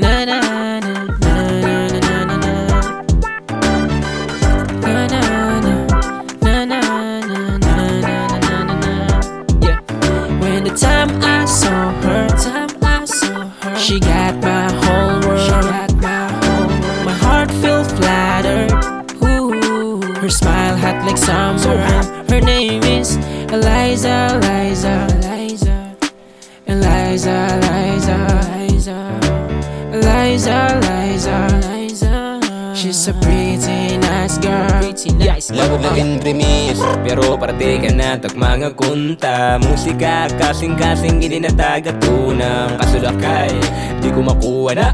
na na na na na na na na. Na na na na na na na na na. Yeah. When the time I saw her, she got my whole world. My heart felt flattered. Ooh, her smile hot like summer. Her name is Eliza, Eliza, Eliza, Eliza, Eliza, Eliza, Eliza, Eliza. She's a pretty nice girl. Lagot na rin premise, pero parte ka na mga kunta. Musika kasing-kasing hindi na tagatunang kasulakay. Di ko makuha na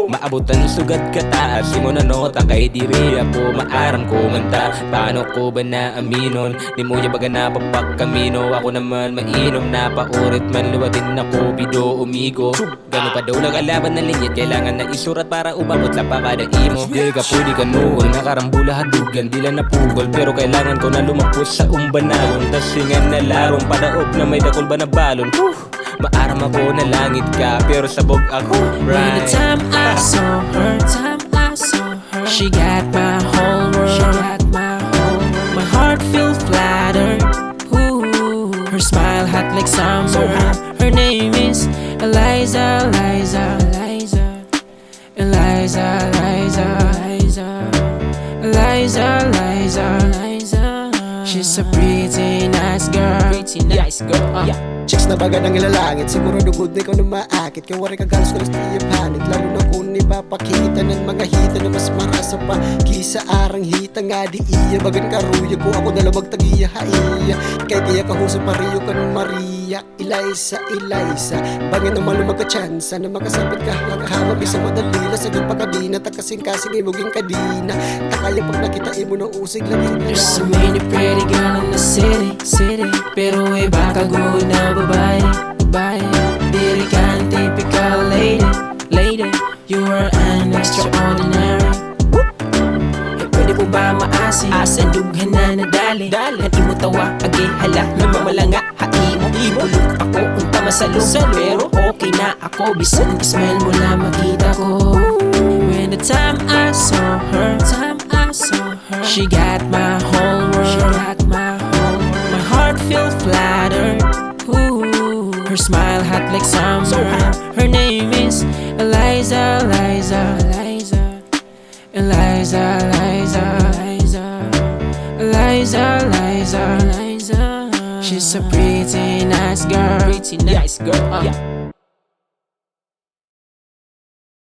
maabutan sugat kataas. Di mo na nota kay diri ako maaram kumanta. Paano ko ba na aminon? Di mo niya baga napapagkamino. Ako naman mainom na paurit man luwatin ako bido umigo. Gano'n pa daw nagalaban na linyit. Kailangan na isurat para umabot lang pa kada imo. Di ka pwede ka noon, nakarambula hadugan. Di lang napugol pero kailangan ko na lumapos sa umbanalon. Tasingan na larong padaop na may dakol ba na balon. Maaram ako na langit ka pero sabog ako. When the time I saw her, she got my whole world. My heart felt flattered. Ooh, her smile hot like summer. Her name is Eliza, Eliza, Eliza, Eliza, Eliza, Eliza, Eliza, Eliza. She's a pretty nice girl. Chicks na baga ng ilalangit, siguro dugod na ikaw na maakit. Kaya wari ka galos ko na stiya panit. Lalo na kung ipapakita ng mga hita na mas marasa pa kisa arang hita nga di iya. Bagan karuya ko ako dalawag tagiya haiya. Kaya tiya kahusa pariyo ka ng Maria. Eliza, Eliza, bangin na malo magkachansa na makasabit ka hagahama. Bisa madalila sa pagkabina, takasing-kasing imuging kadina. Takaya pag nakita imo na usig lagi na. There's so many pretty girl in the city, pero iba ka good na babae. Diri ka ang typical lady, you are an extraordinary. Pwede po ba maasi? Asan dughan na nadali? At imo tawa, agi hala, nagmamalanga haimo. Ibulok ako, unta masalong. Pero okay na ako, bisan smell mo na makita ko. When the time I saw her, she got my whole world. My heart felt flattered. Ooh, her smile hot like summer. Her name is Eliza, Eliza, Eliza, Eliza, Eliza, Eliza, Eliza, Eliza. She's a pretty nice girl.